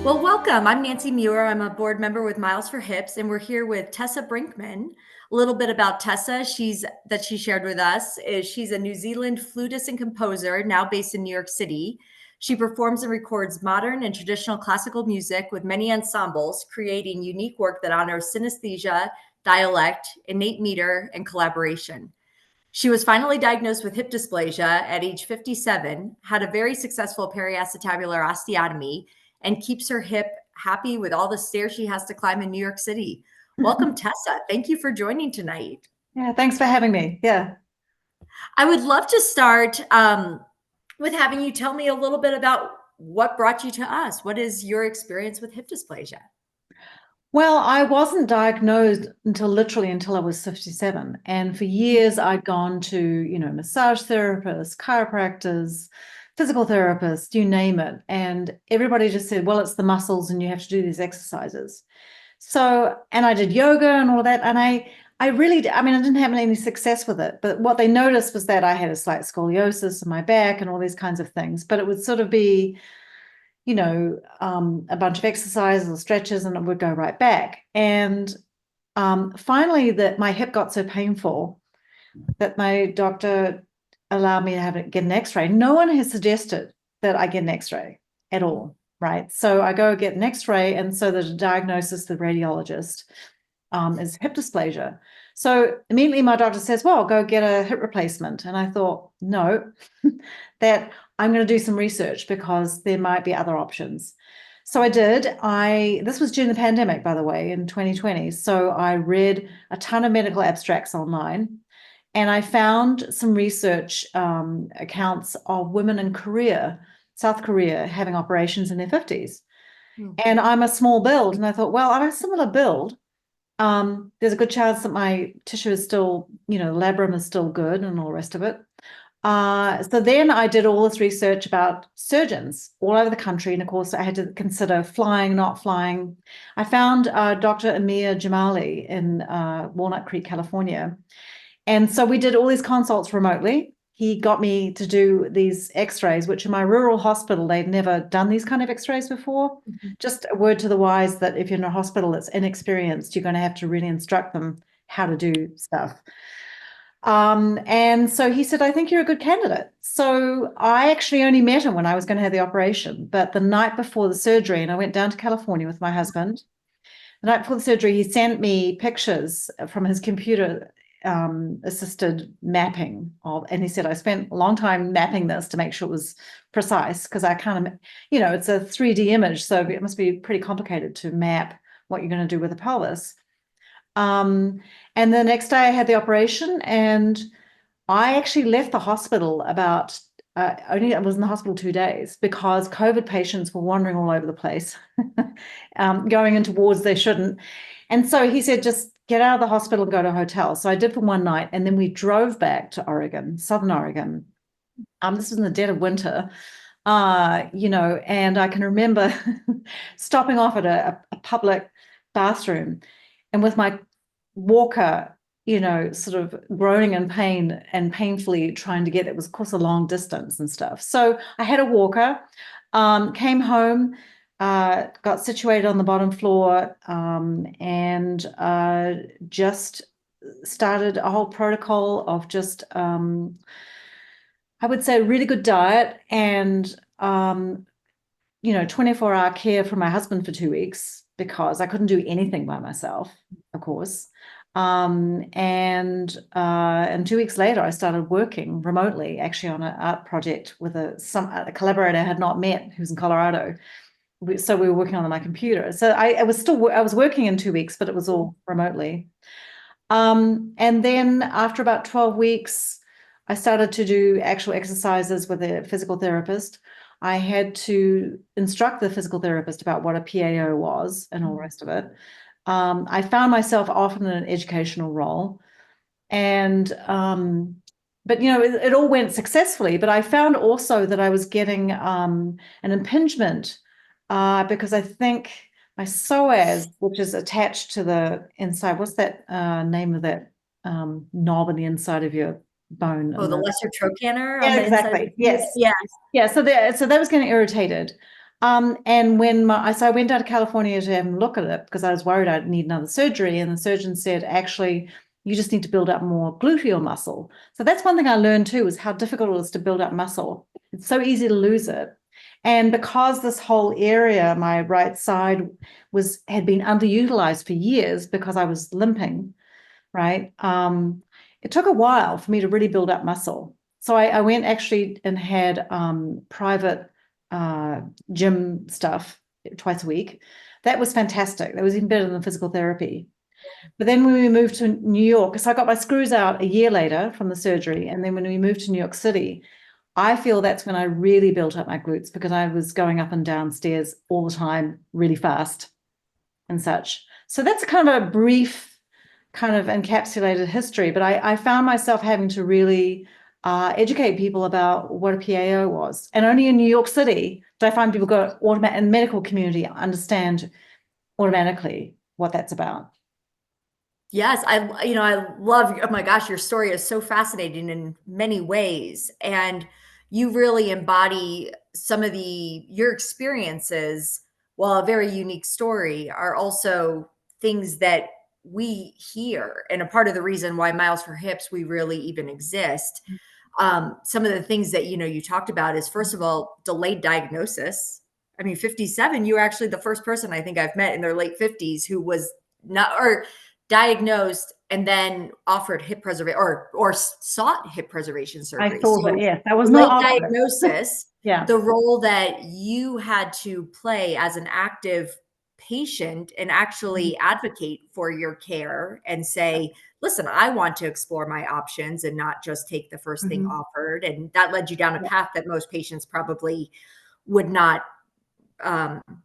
Well, welcome. I'm Nancy Muir. I'm a board member with Miles for Hips, and we're here with Tessa Brinkman. A little bit about Tessa, she shared with us is she's a New Zealand flutist and composer, now based in New York City. She performs and records modern and traditional classical music with many ensembles, creating unique work that honors synesthesia, dialect, innate meter, and collaboration. She was finally diagnosed with hip dysplasia at age 57, had a very successful peri-acetabular osteotomy, and keeps her hip happy with all the stairs she has to climb in New York City. Welcome, Tessa. Thank you for joining tonight. Yeah, thanks for having me. Yeah. I would love to start with having you tell me a little bit about what brought you to us. What is your experience with hip dysplasia? Well, I wasn't diagnosed until I was 57. And for years I'd gone to, massage therapists, chiropractors, physical therapists, you name it. And everybody just said, well, it's the muscles and you have to do these exercises. So, and I did yoga and all of that. And I really, I mean, I didn't have any success with it. But what they noticed was that I had a slight scoliosis in my back and all these kinds of things. But it would sort of be, a bunch of exercises or stretches, and it would go right back. And finally, that my hip got so painful that my doctor allowed me to get an X-ray. No one has suggested that I get an X-ray at all, right? So I go get an X-ray, and so the diagnosis, the radiologist, is hip dysplasia. So immediately my doctor says, well, go get a hip replacement. And I thought, no, that I'm going to do some research because there might be other options. So I did. This was during the pandemic, by the way, in 2020. So I read a ton of medical abstracts online, and I found some research accounts of women in Korea, South Korea, having operations in their 50s. And I'm a small build. And I thought, well, I'm a similar build. There's a good chance that my tissue is still, labrum is still good and all the rest of it. So then I did all this research about surgeons all over the country. And of course, I had to consider flying, not flying. I found Dr. Amir Jamali in Walnut Creek, California. And so we did all these consults remotely. He got me to do these x-rays, which in my rural hospital, they'd never done these kind of x-rays before. Just a word to the wise that if you're in a hospital that's inexperienced, you're going to have to really instruct them how to do stuff. And so he said, I think you're a good candidate. So I actually only met him when I was going to have the operation, but the night before the surgery, and I went down to California with my husband. The night before the surgery, he sent me pictures from his computer assisted mapping of, and he said, I spent a long time mapping this to make sure it was precise, because I kind of, it's a 3D image, so it must be pretty complicated to map what you're going to do with the pelvis. And the next day I had the operation, and I actually left the hospital about I was in the hospital 2 days because COVID patients were wandering all over the place, going into wards they shouldn't. And so he said, just get out of the hospital and go to a hotel. So I did for one night, and then we drove back to Oregon, Southern Oregon. This was in the dead of winter, and I can remember stopping off at a public bathroom, and with my walker, sort of groaning in pain and painfully trying to get it was, of course, a long distance and stuff. So I had a walker, came home, got situated on the bottom floor, and just started a whole protocol of just, I would say, a really good diet and, 24-hour care for my husband for 2 weeks because I couldn't do anything by myself, of course. And 2 weeks later, I started working remotely, actually on an art project with a collaborator I had not met who's in Colorado. So we were working on my computer. So I was working in 2 weeks, but it was all remotely. And then after about 12 weeks, I started to do actual exercises with a physical therapist. I had to instruct the physical therapist about what a PAO was and all the rest of it. I found myself often in an educational role, and but it all went successfully. But I found also that I was getting an impingement because I think my psoas, which is attached to the inside, what's that name of that knob on the inside of your bone? Oh, the lesser trochanter on Yeah, the inside. exactly. Yes. Yes. Yeah. So that was getting irritated. And so I went down to California to have a look at it because I was worried I'd need another surgery. And the surgeon said, actually, you just need to build up more gluteal muscle. So that's one thing I learned too, is how difficult it is to build up muscle. It's so easy to lose it. And because this whole area, my right side, had been underutilized for years because I was limping, right? It took a while for me to really build up muscle. So I went actually and had private gym stuff twice a week. That was fantastic. That was even better than physical therapy. But then when we moved to New York, so I got my screws out a year later from the surgery. And then when we moved to New York City, I feel that's when I really built up my glutes because I was going up and down stairs all the time, really fast and such. So that's kind of a brief, kind of encapsulated history. But I found myself having to really educate people about what a PAO was. And only in New York City did I find people go automatic and medical community understand automatically what that's about. Yes, I love, oh my gosh, your story is so fascinating in many ways. And you really embody some of your experiences, while a very unique story, are also things that we hear. And a part of the reason why Miles for Hips, we really even exist. Some of the things that, you talked about is, first of all, delayed diagnosis. I mean, 57, you were actually the first person I think I've met in their late 50s who was not, or diagnosed and then offered hip preservation, or sought hip preservation I surgery. thought that, So yes, that was late not offered. diagnosis, Yeah. the role that you had to play as an active patient and actually advocate for your care and say, listen, I want to explore my options and not just take the first thing Mhm. offered. And that led you down a Yeah. path that most patients probably would not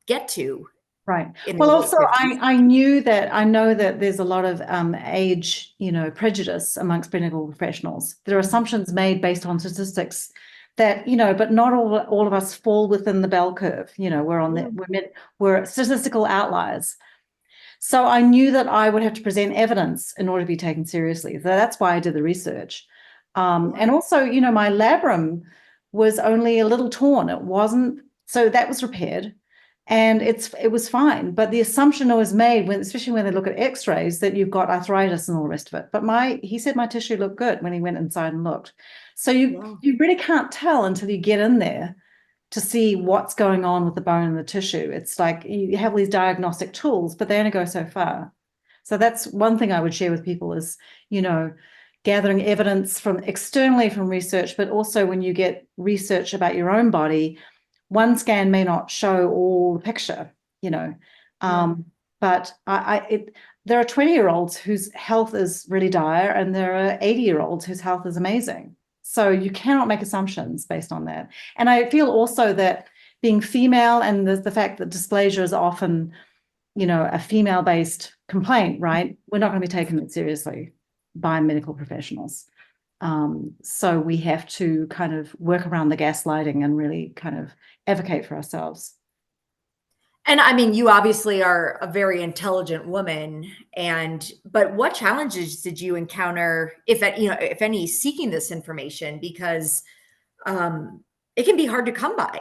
get to Right. in Well, their late also, 50s. I know that there's a lot of age, prejudice amongst clinical professionals. There are assumptions made based on statistics that, but not all of us fall within the bell curve. We're statistical outliers. So I knew that I would have to present evidence in order to be taken seriously. So that's why I did the research. And also, my labrum was only a little torn. It wasn't, so that was repaired and it was fine. But the assumption was made especially when they look at x-rays, that you've got arthritis and all the rest of it. But he said my tissue looked good when he went inside and looked. So you really can't tell until you get in there to see what's going on with the bone and the tissue. It's like you have these diagnostic tools, but they only go so far. So that's one thing I would share with people is, gathering evidence from externally from research, but also when you get research about your own body, one scan may not show all the picture, but there are 20-year-olds whose health is really dire, and there are 80-year-olds whose health is amazing. So you cannot make assumptions based on that. And I feel also that being female and the fact that dysplasia is often, a female-based complaint, right? We're not going to be taken it seriously by medical professionals. So we have to kind of work around the gaslighting and really kind of advocate for ourselves. And I mean, you obviously are a very intelligent woman, but what challenges did you encounter, if any, seeking this information? Because it can be hard to come by.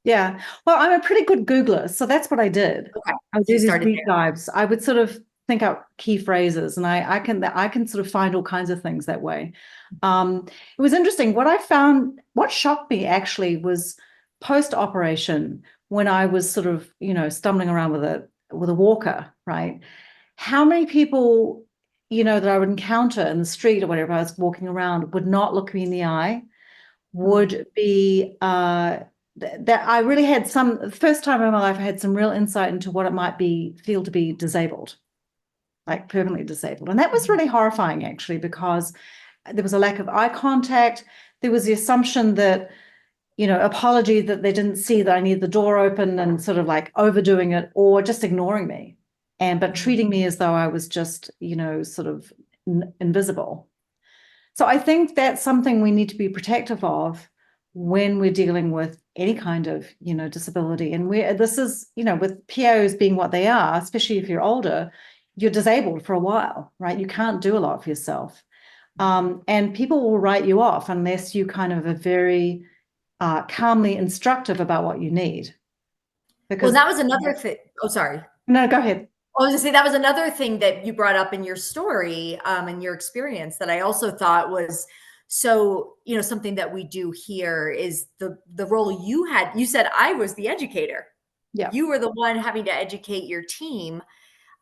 Yeah. Well, I'm a pretty good Googler, so that's what I did. Okay, I would so do you these started deep dives. I would sort of think out key phrases, and I can sort of find all kinds of things that way. It was interesting. What shocked me actually was post-operation when I was sort of, stumbling around with a walker, right? How many people, that I would encounter in the street or whatever I was walking around would not look me in the eye, would be that I really had the first time in my life, I had some real insight into what it might feel to be disabled, like permanently disabled. And that was really horrifying, actually, because there was a lack of eye contact. There was the assumption that, apology that they didn't see that I needed the door open and sort of like overdoing it or just ignoring me. But treating me as though I was just, sort of invisible. So I think that's something we need to be protective of when we're dealing with any kind of, disability. And this is, with POs being what they are, especially if you're older, you're disabled for a while, right? You can't do a lot for yourself. And people will write you off unless you kind of are very calmly instructive about what you need. Well, because that was another thing. Oh, sorry. no, go ahead. I was gonna say that was another thing that you brought up in your story, and your experience that I also thought was so, something that we do here is the role you had. You said I was the educator. Yeah. You were the one having to educate your team.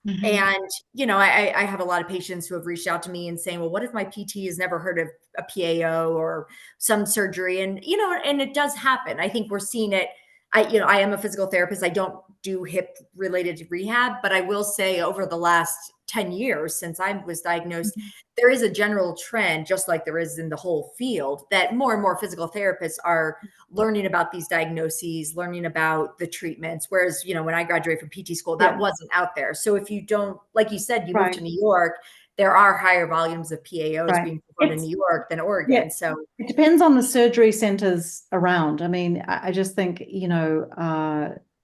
Mhm. And, I have a lot of patients who have reached out to me and saying, well, what if my PT has never heard of a PAO or some surgery? And, and it does happen. I think we're seeing it. I am a physical therapist. I don't do hip related rehab, but I will say over the last 10 years since I was diagnosed, Mhm. there is a general trend, just like there is in the whole field, that more and more physical therapists are learning about these diagnoses, learning about the treatments. Whereas, when I graduated from PT school, that Yeah. wasn't out there. So if you don't, like you said, you moved to Right. New York, there are higher volumes of PAOs Right. being performed in It's New York than yeah. Oregon. So It depends on the surgery centers around. I mean, I just think,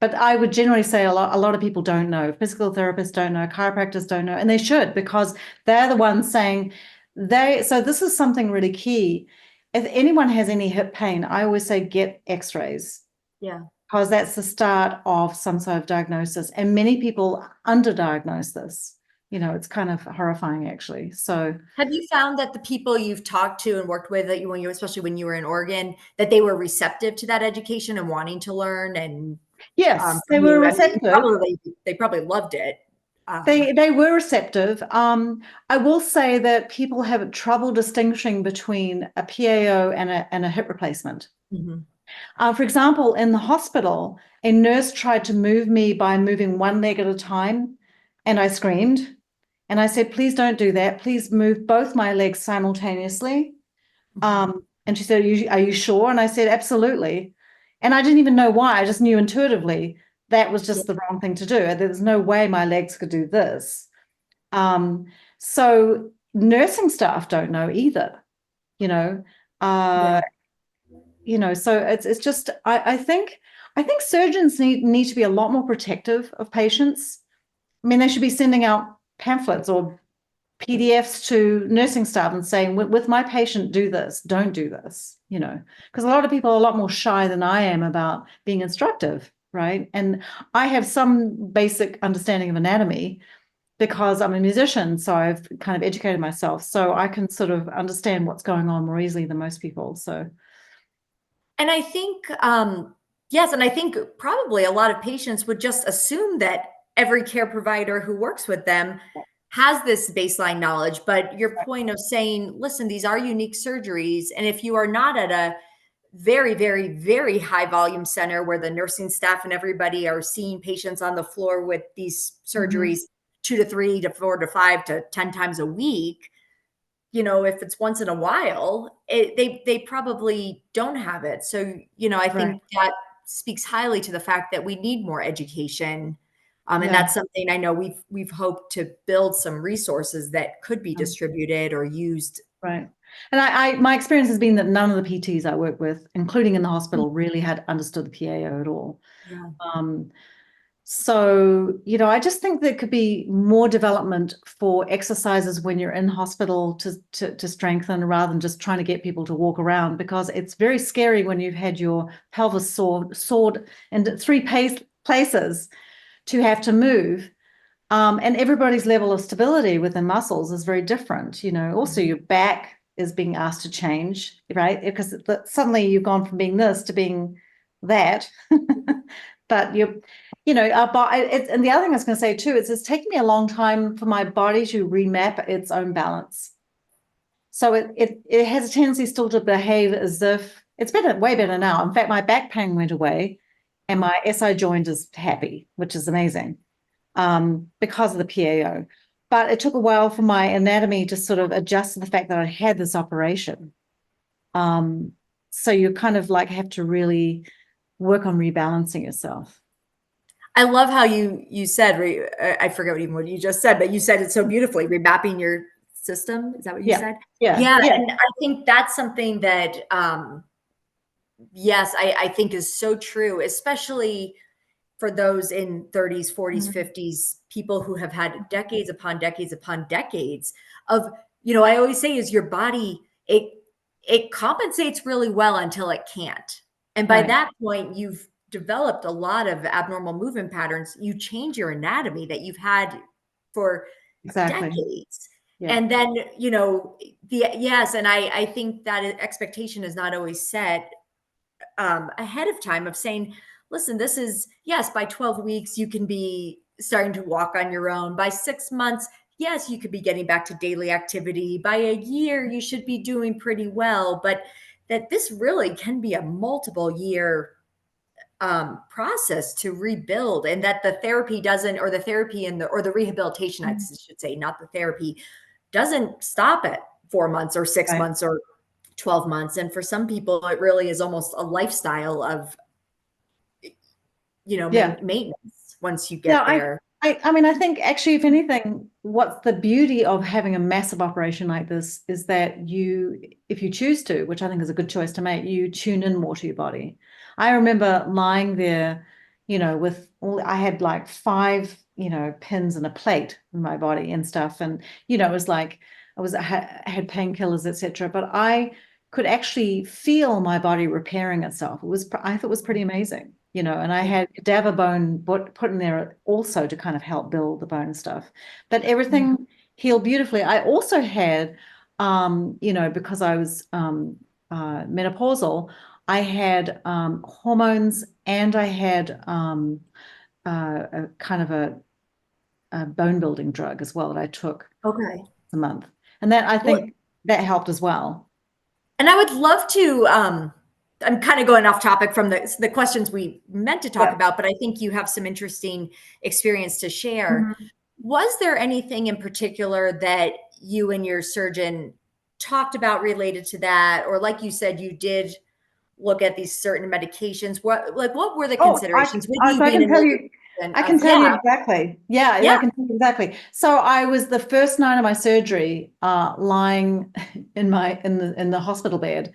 but I would generally say a lot of people don't know. Physical therapists don't know, chiropractors don't know, and they should because they're the ones saying so this is something really key. If anyone has any hip pain, I always say get x-rays yeah. because that's the start of some sort of diagnosis. And many people underdiagnose this. It's kind of horrifying actually. So Have you found that the people you've talked to and worked with that especially when you were in Oregon, that they were receptive to that education and wanting to learn? And yes, they from were you, I mean, receptive. they probably loved it. They were receptive. I will say that people have trouble distinguishing between a PAO and a hip replacement. Mhm. For example, in the hospital, a nurse tried to move me by moving one leg at a time, and I screamed. And I said, please don't do that. Please move both my legs simultaneously. Mhm. And she said, are you sure? And I said, absolutely. And I didn't even know why. I just knew intuitively that was Yeah. just the wrong thing to do. There's no way my legs could do this. Um, so nursing staff don't know either, you know. Yeah. Uh, so it's just I think surgeons need to be a lot more protective of patients. I mean, they should be sending out pamphlets or PDFs to nursing staff and saying, with my patient, do this, don't do this, because a lot of people are a lot more shy than I am about being instructive, right? And I have some basic understanding of anatomy because I'm a musician, so I've kind of educated myself, so I can sort of understand what's going on more easily than most people. So, And I think, yes, and I think probably a lot of patients would just assume that every care provider who works with them has this baseline knowledge. But your point of saying, listen, these are unique surgeries. And if you are not at a very, very, very high volume center where the nursing staff and everybody are seeing patients on the floor with these mhm, surgeries 2 to 3 to 4 to 5 to 10 times a week, if it's once in a while, they probably don't have it. So, I right, think that speaks highly to the fact that we need more education. And yeah, that's something I know we've hoped to build some resources that could be distributed or used. right. And my experience has been that none of the PTs I work with, including in the hospital, really had understood the PAO at all. Yeah. Um, So, I just think there could be more development for exercises when you're in hospital to strengthen rather than just trying to get people to walk around because it's very scary when you've had your pelvis sawed into three places to have to move. And everybody's level of stability within muscles is very different. Also Mhm. your back is being asked to change, right? Because suddenly you've gone from being this to being that. But and the other thing I was going to say too is it's taken me a long time for my body to remap its own balance. So it has a tendency still to behave as if it's better, way better now. In fact, my back pain went away and my SI joint is happy, which is amazing because of the PAO. But it took a while for my anatomy to sort of adjust to the fact that I had this operation. Um, so you kind of like have to really work on rebalancing yourself. I love how you said, I forget even what you just said, but you said it so beautifully, remapping your system. Is that what you Yeah, said? yeah, Yeah. yeah, And I think that's something that, yes, I think is so true, especially for those in 30s, 40s, mhm, 50s, people who have had decades upon decades of, I always say is your body, it compensates really well until it can't. And by right, that point, you've developed a lot of abnormal movement patterns, you change your anatomy that you've had for Exactly. decades. Yeah. And then, yes, and I think that expectation is not always set ahead of time of saying, listen, this is, yes, by 12 weeks, you can be starting to walk on your own. By 6 months, yes, you could be getting back to daily activity. By a year, you should be doing pretty well. But that this really can be a multiple year process to rebuild, and that the therapy doesn't, or the therapy and the rehabilitation, I should say, not the therapy, doesn't stop at 4 months or six Right. months or 12 months. And for some people, it really is almost a lifestyle of, Yeah. maintenance once you Yeah, get I, there. I mean, I think actually, if anything, what's the beauty of having a massive operation like this is that you, if you choose to, which I think is a good choice to make, you tune in more to your body. I remember lying there, with all, I had like five, pins and a plate in my body and stuff. And, it was like, I had painkillers, etc. But I could actually feel my body repairing itself. I thought it was pretty amazing. And I had cadaver bone put in there also to kind of help build the bone stuff. But everything healed beautifully. I also had, because I was menopausal, I had hormones, and I had a kind of a bone building drug as well that I took Okay. a month. And that, I Well, think that helped as well. and I would love to, I'm kind of going off topic from the questions we meant to talk Yeah. about, but I think you have some interesting experience to share. Mhm. Was there anything in particular that you and your surgeon talked about related to that? Or like you said, you did look at these certain medications. What were the Oh, considerations with so you I being can an tell older you, person I can of, tell you yeah, exactly. Yeah, yeah, I can tell you exactly. So I was the first night of my surgery, lying in the hospital bed.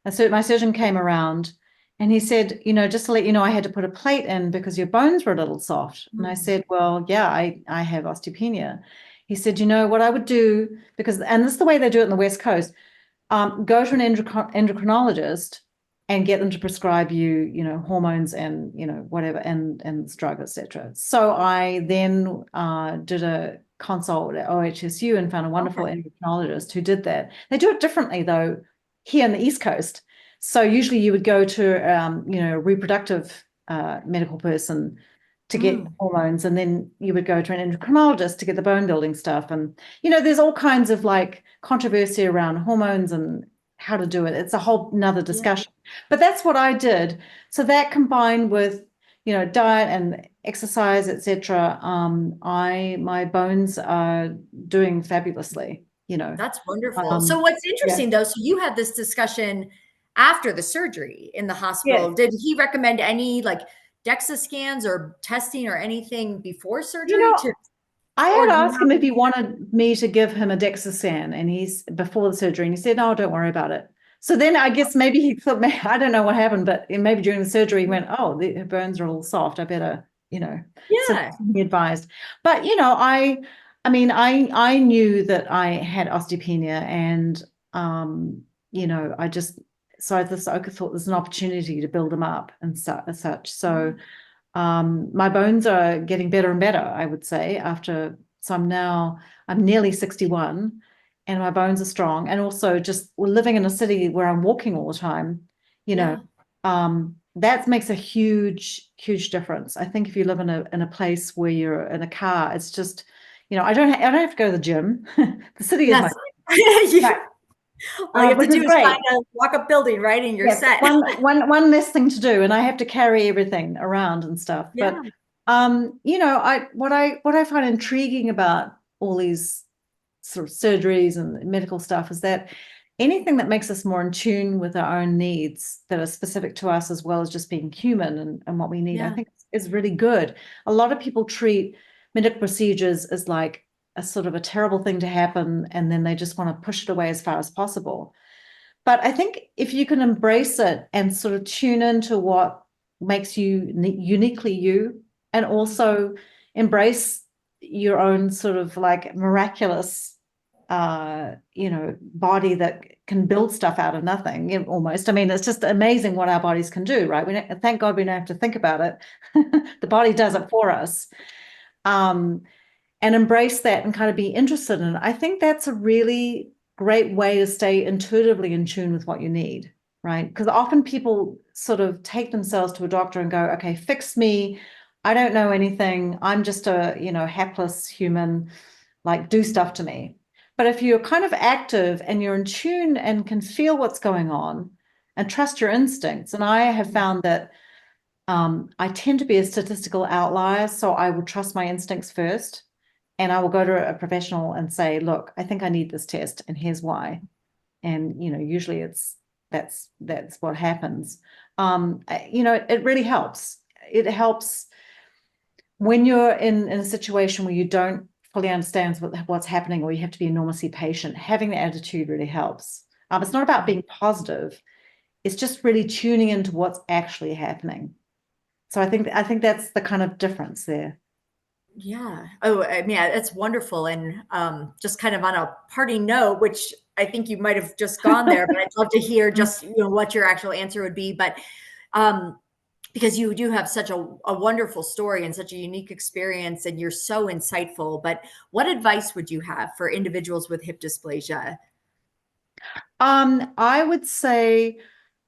And so my surgeon came around and he said, just to let you know, I had to put a plate in because your bones were a little soft. And I said, well, yeah, I have osteopenia. He said, what I would do, and this is the way they do it in the West Coast, go to an endocrinologist and get them to prescribe you, hormones and, whatever, and this drug, etc. So I then did a consult at OHSU and found a wonderful okay, endocrinologist who did that. They do it differently though here in the East Coast. So usually you would go to, a reproductive medical person to get hormones, and then you would go to an endocrinologist to get the bone building stuff. And there's all kinds of like controversy around hormones and how to do it. It's a whole nother yeah, discussion. But that's what I did. So that combined with diet and exercise, etc. My bones are doing fabulously. that's wonderful. So Um, what's yeah. interesting though, so you had this discussion after the surgery in the hospital. Yes. Did he recommend any like DEXA scans or testing or anything before You surgery know, to, I or had asked not? him if he wanted me to give him a DEXA scan, and he's before the surgery, and he said, "No, don't worry about it." So then I guess maybe he thought, I don't know what happened, but maybe during the surgery he went, "Oh, her bones are a little soft. I better, so Yeah, he advised." But I mean, I knew that I had osteopenia, and I just I thought there's an opportunity to build them up and such. So my bones are getting better and better, I would say, so I'm nearly 61, and my bones are strong. And also just living in a city where I'm walking all the time, you know, yeah. that makes a huge, huge difference. I think if you live in a place where you're in a car, it's just, I don't have to go to the gym. The city is my Yes. You, right, all you have to which do is is great. find a walk-up building, right? And you're Yes, set. one less thing to do, and I have to carry everything around and stuff. But Yeah. what I find intriguing about all these sort of surgeries and medical stuff is that anything that makes us more in tune with our own needs that are specific to us, as well as just being human and what we need, I Yeah. think is really good. A lot of people treat medical procedures as like a sort of a terrible thing to happen, and then they just want to push it away as far as possible. But I think if you can embrace it and sort of tune into what makes you uniquely you, and also embrace your own sort of like miraculous body that can build stuff out of nothing, almost. I mean, it's just amazing what our bodies can do, right? Thank God we don't have to think about it. The body does it for us. And embrace that and kind of be interested in it. I think that's a really great way to stay intuitively in tune with what you need, right? Because often people sort of take themselves to a doctor and go, okay, fix me. I don't know anything. I'm just a, hapless human, like do stuff to me. But if you're kind of active and you're in tune and can feel what's going on and trust your instincts, and I have found that I tend to be a statistical outlier, so I will trust my instincts first. And I will go to a professional and say, look, I think I need this test, and here's why. And usually that's what happens. It really helps. It helps when you're in a situation where you don't fully understand what's happening, or you have to be enormously patient. Having the attitude really helps. It's not about being positive. It's just really tuning into what's actually happening. So I think that's the kind of difference there. Yeah. Oh, I mean, it's wonderful. And just kind of on a party note, which I think you might have just gone there, but I'd love to hear just what your actual answer would be. But because you do have such a wonderful story and such a unique experience, and you're so insightful. But what advice would you have for individuals with hip dysplasia? I would say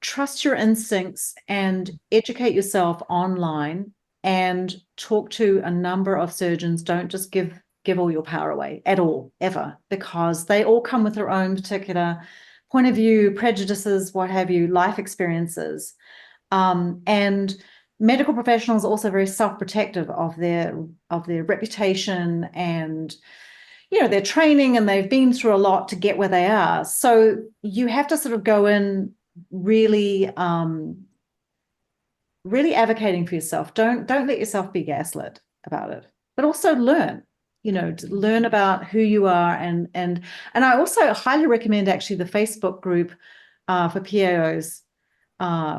trust your instincts and educate yourself online and talk to a number of surgeons. Don't just give all your power away at all, ever, because they all come with their own particular point of view, prejudices, what have you, life experiences. And medical professionals are also very self-protective of their reputation and their training, and they've been through a lot to get where they are. So you have to sort of go in really really advocating for yourself. Don't let yourself be gaslit about it, but also learn, to learn about who you are. And I also highly recommend actually the Facebook group for PAOs,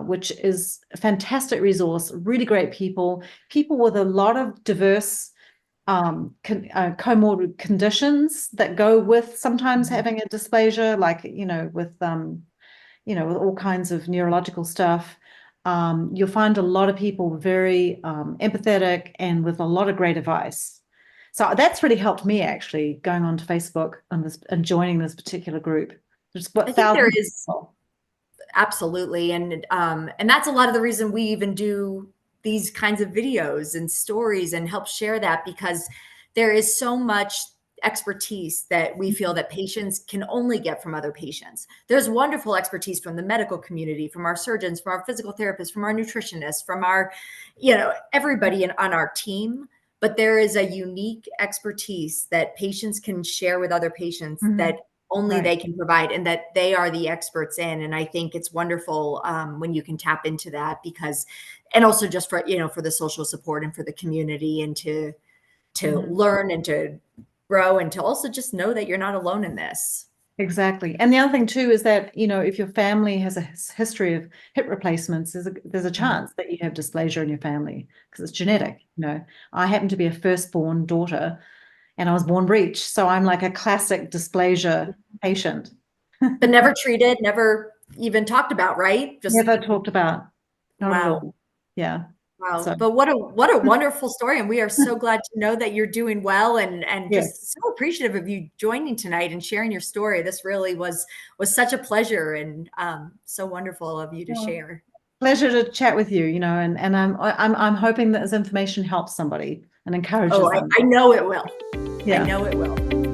which is a fantastic resource, really great people with a lot of diverse comorbid conditions that go with sometimes having a dysplasia, like, with all kinds of neurological stuff. You'll find a lot of people very empathetic and with a lot of great advice. So that's really helped me, actually, going on to Facebook and joining this particular group. There's what I think there thousands of is people. absolutely, and that's a lot of the reason we even do these kinds of videos and stories and help share that, because there is so much expertise that we feel that patients can only get from other patients. There's wonderful expertise from the medical community, from our surgeons, from our physical therapists, from our nutritionists, from our, everybody on our team. But there is a unique expertise that patients can share with other patients that only Right. they can provide, and that they are the experts in. And I think it's wonderful when you can tap into that, because, and also just for, for the social support and for the community, and to learn and to grow, and to also just know that you're not alone in this. Exactly. And the other thing too is that, if your family has a history of hip replacements, there's a chance that you have dysplasia in your family because it's genetic. I happen to be a firstborn daughter and I was born breech. So I'm like a classic dysplasia patient. But never treated, never even talked about, right? Just Never talked about, not at wow. all. Yeah. Wow. So But what a wonderful story. And we are so glad to know that you're doing well, and just yes. so appreciative of you joining tonight and sharing your story. This really was such a pleasure, and so wonderful of you to Well, share. pleasure to chat with you, and I'm hoping that this information helps somebody and Oh, encourages them. I know it will. I Yeah. know it will.